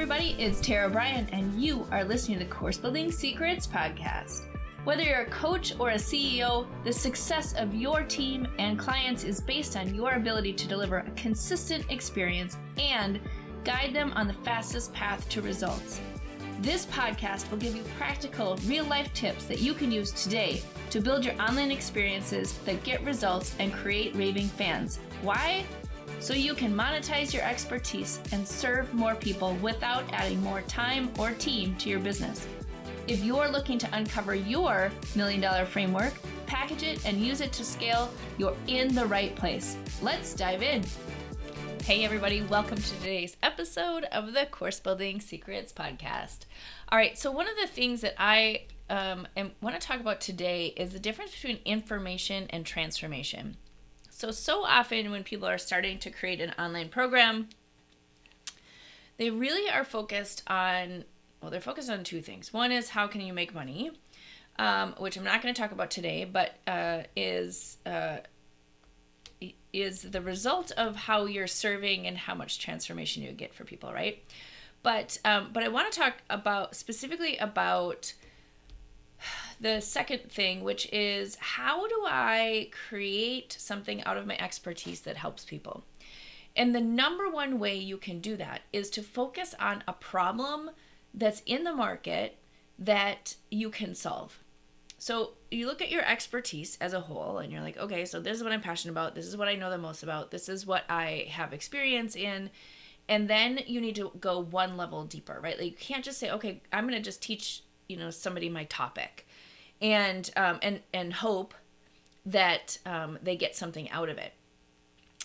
everybody, it's Tara Bryan, and you are listening to the Course Building Secrets podcast. Whether you're a coach or a CEO, the success of your team and clients is based on your ability to deliver a consistent experience and guide them on the fastest path to results. This podcast will give you practical, real-life tips that you can use today to build your online experiences that get results and create raving fans. Why? So you can monetize your expertise and serve more people without adding more time or team to your business. If you're looking to uncover your $1 million framework, package it, and use it to scale, you're in the right place. Let's dive in. Hey everybody, welcome to today's episode of the Course Building Secrets podcast. All right, so one of the things that I want to talk about today is the difference between information and transformation. So often when people are starting to create an online program, they really are focused on, they're focused on two things. One is how can you make money, which I'm not going to talk about today, but is the result of how you're serving and how much transformation you get for people, right? But I want to talk specifically about the second thing, which is how do I create something out of my expertise that helps people? And the number one way you can do that is to focus on a problem that's in the market that you can solve. So you look at your expertise as a whole and you're like, okay, so this is what I'm passionate about. This is what I know the most about. This is what I have experience in. And then you need to go one level deeper, right? Like you can't just say, okay, I'm going to just teach, somebody my topic and hope that they get something out of it.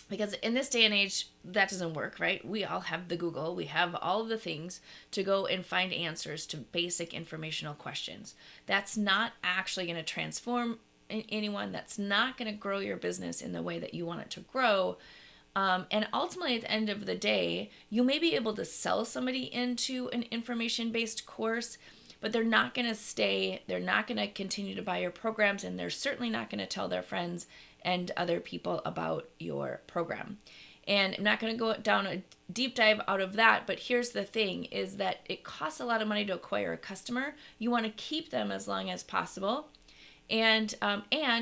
Because in this day and age, that doesn't work, right? We all have the Google. We have all of the things to go and find answers to basic informational questions. That's not actually going to transform anyone. That's not going to grow your business in the way that you want it to grow. And ultimately, at the end of the day, you may be able to sell somebody into an information-based course, but they're not going to stay. They're not going to continue to buy your programs, and they're certainly not going to tell their friends and other people about your program. And I'm not going to go down a deep dive out of that, but here's the thing is that it costs a lot of money to acquire a customer. You want to keep them as long as possible. And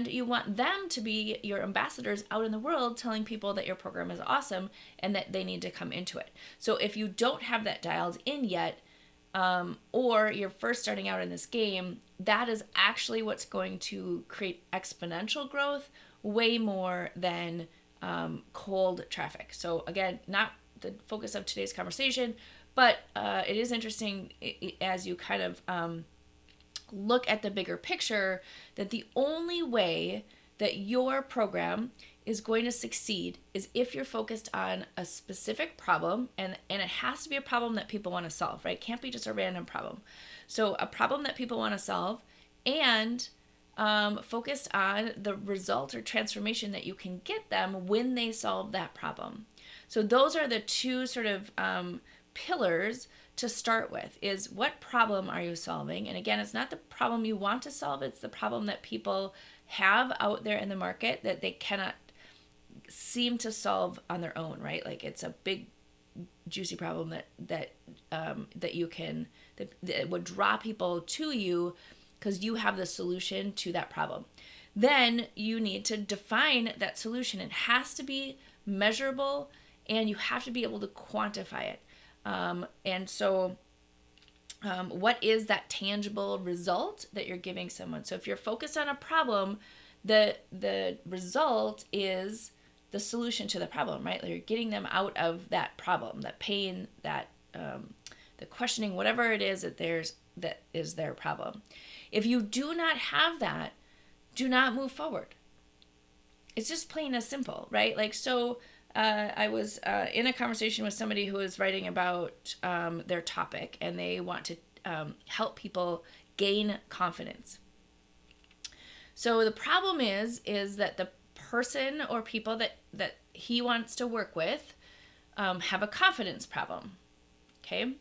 you want them to be your ambassadors out in the world telling people that your program is awesome and that they need to come into it. So if you don't have that dialed in yet, or you're first starting out in this game, that is actually what's going to create exponential growth way more than cold traffic. So again, not the focus of today's conversation, but it is interesting as you kind of look at the bigger picture that the only way that your program is going to succeed is if you're focused on a specific problem, and it has to be a problem that people want to solve, right? It can't be just a random problem. So a problem that people want to solve, and focused on the result or transformation that you can get them when they solve that problem. So those are the two sort of pillars to start with, is what problem are you solving? And again, it's not the problem you want to solve, it's the problem that people have out there in the market that they cannot seem to solve on their own, right? Like it's a big juicy problem that would draw people to you because you have the solution to that problem. Then you need to define that solution. It has to be measurable and you have to be able to quantify it. What is that tangible result that you're giving someone? So if you're focused on a problem, the result is the solution to the problem, right? Like you're getting them out of that problem, that pain, that the questioning, whatever it is that is their problem. If you do not have that, do not move forward. It's just plain as simple, right? Like, so I was in a conversation with somebody who was writing about their topic, and they want to help people gain confidence. So the problem is that the person or people that he wants to work with have a confidence problem. Okay,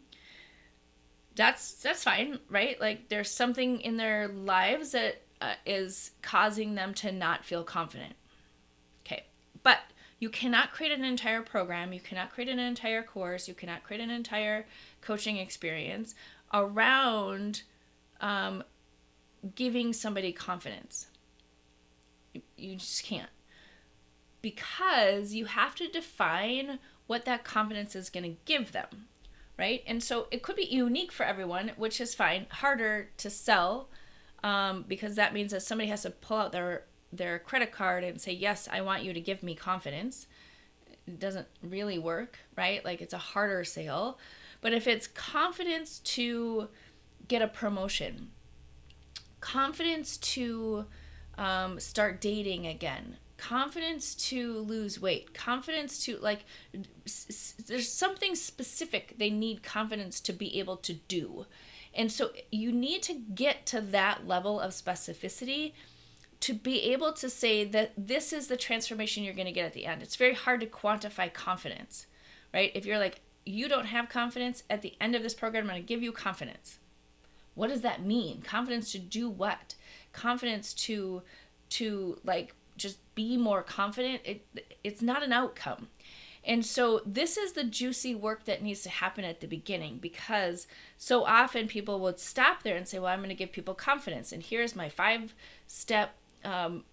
that's fine, right? Like there's something in their lives that is causing them to not feel confident. Okay, but You cannot create an entire program. You cannot create an entire course. You cannot create an entire coaching experience around giving somebody confidence. You just can't. Because you have to define what that confidence is going to give them, right? And so it could be unique for everyone, which is fine. Harder to sell because that means that somebody has to pull out their credit card and say, yes, I want you to give me confidence. It doesn't really work, right? Like it's a harder sale. But if it's confidence to get a promotion, confidence to start dating again, confidence to lose weight, confidence to there's something specific they need confidence to be able to do. And so you need to get to that level of specificity to be able to say that this is the transformation you're going to get at the end. It's very hard to quantify confidence, right? If you're like, you don't have confidence, at the end of this program, I'm going to give you confidence. What does that mean? Confidence to do what? Confidence to like just be more confident. It's not an outcome. And so this is the juicy work that needs to happen at the beginning, because so often people would stop there and say, well, I'm going to give people confidence. And here's my 5-step, 5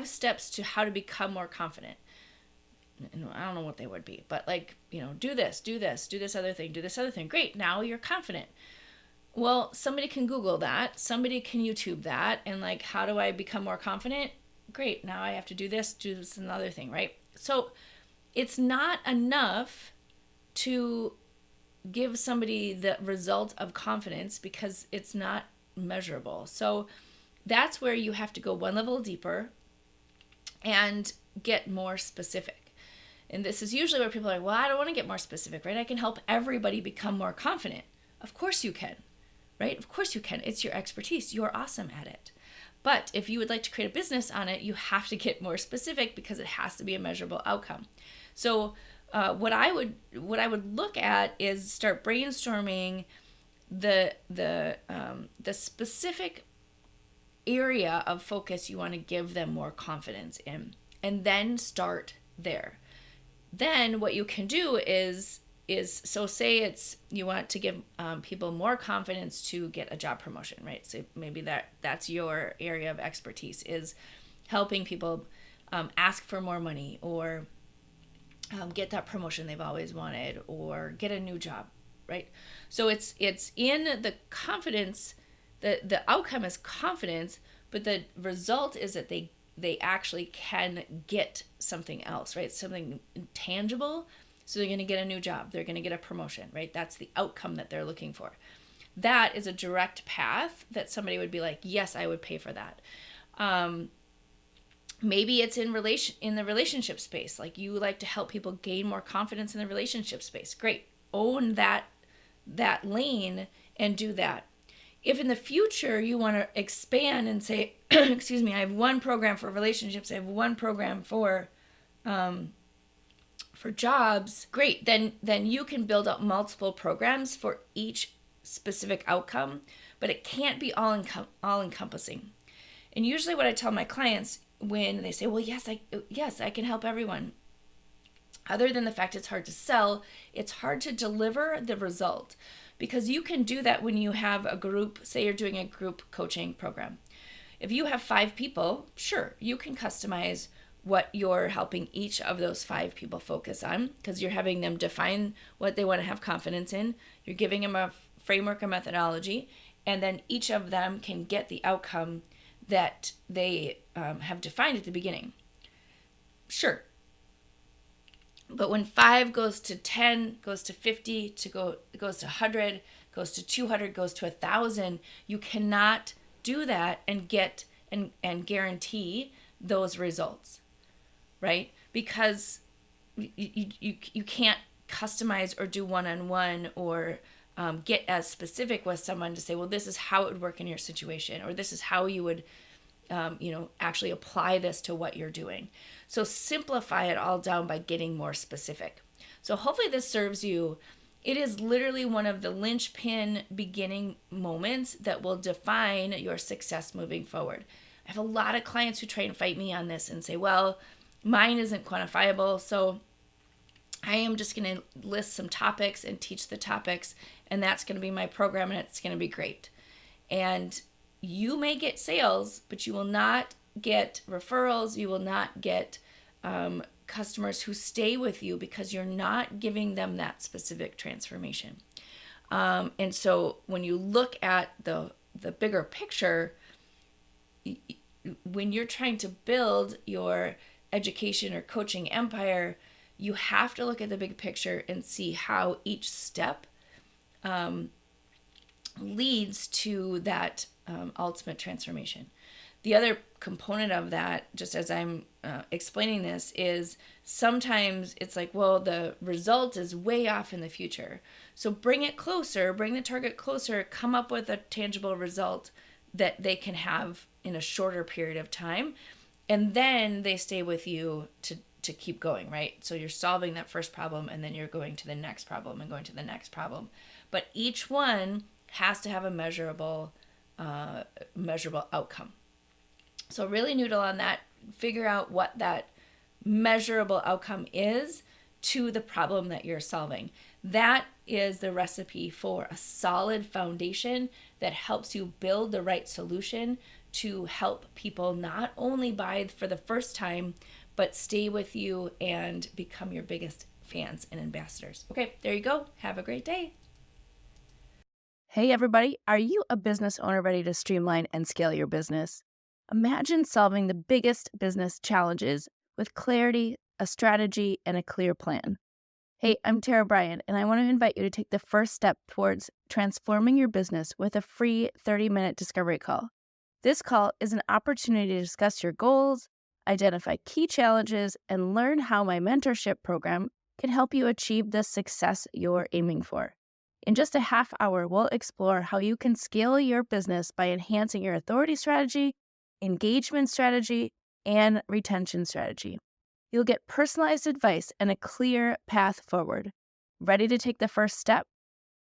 steps to how to become more confident. I don't know what they would be, but do this other thing. Great. Now you're confident. Well, somebody can Google that. Somebody can YouTube that. And how do I become more confident? Great. Now I have to do this, another thing, right? So it's not enough to give somebody the result of confidence because it's not measurable. So that's where you have to go one level deeper and get more specific. And this is usually where people are like, well, I don't want to get more specific, right? I can help everybody become more confident. Of course you can, right? Of course you can. It's your expertise. You're awesome at it. But if you would like to create a business on it, you have to get more specific because it has to be a measurable outcome. So what I would look at is start brainstorming the specific area of focus you want to give them more confidence in, and then start there. Then what you can do is so say it's you want to give people more confidence to get a job promotion, right? So maybe that's your area of expertise, is helping people ask for more money, or get that promotion they've always wanted, or get a new job, right? So it's in the confidence, the outcome is confidence, but the result is that they actually can get something else, right? Something tangible. So they're going to get a new job. They're going to get a promotion, right? That's the outcome that they're looking for. That is a direct path that somebody would be like, yes, I would pay for that. Maybe it's in the relationship space. Like you like to help people gain more confidence in the relationship space. Great. Own that lane and do that. If in the future you want to expand and say, excuse me, I have one program for relationships, I have one program for jobs, great. Then you can build up multiple programs for each specific outcome, but it can't be all encompassing. And usually what I tell my clients when they say, well, yes, I can help everyone. Other than the fact it's hard to sell, it's hard to deliver the result, because you can do that when you have a group, say you're doing a group coaching program. If you have 5 people, sure, you can customize what you're helping each of those 5 people focus on, because you're having them define what they want to have confidence in. You're giving them a framework, a methodology, and then each of them can get the outcome that they have defined at the beginning. Sure. But when 5 goes to 10, goes to 50, goes to 100, goes to 200, goes to 1,000, you cannot do that and get and guarantee those results, right? Because you can't customize or do one-on-one or get as specific with someone to say, well, this is how it would work in your situation, or this is how you would actually apply this to what you're doing. So simplify it all down by getting more specific. So hopefully this serves you. It is literally one of the linchpin beginning moments that will define your success moving forward. I have a lot of clients who try and fight me on this and say, well, Mine isn't quantifiable, so I am just going to list some topics and teach the topics, and that's going to be my program, and it's going to be great. And you may get sales, but you will not get referrals. You will not get customers who stay with you because you're not giving them that specific transformation. And so when you look at the bigger picture, when you're trying to build your education or coaching empire, you have to look at the big picture and see how each step leads to that ultimate transformation. The other component of that, just as I'm explaining this, is sometimes it's like, well, the result is way off in the future. So bring it closer, bring the target closer, come up with a tangible result that they can have in a shorter period of time. And then they stay with you to keep going, right? So you're solving that first problem, and then you're going to the next problem and going to the next problem. But each one has to have a measurable outcome. So really noodle on that, figure out what that measurable outcome is to the problem that you're solving. That is the recipe for a solid foundation that helps you build the right solution to help people not only buy for the first time, but stay with you and become your biggest fans and ambassadors. Okay, there you go. Have a great day. Hey everybody, are you a business owner ready to streamline and scale your business? Imagine solving the biggest business challenges with clarity, a strategy, and a clear plan. Hey, I'm Bryan, and I want to invite you to take the first step towards transforming your business with a free 30-minute discovery call. This call is an opportunity to discuss your goals, identify key challenges, and learn how my mentorship program can help you achieve the success you're aiming for. In just a half hour, we'll explore how you can scale your business by enhancing your authority strategy, engagement strategy, and retention strategy. You'll get personalized advice and a clear path forward. Ready to take the first step?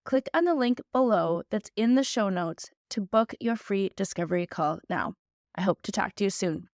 Click on the link below that's in the show notes to book your free discovery call now. I hope to talk to you soon.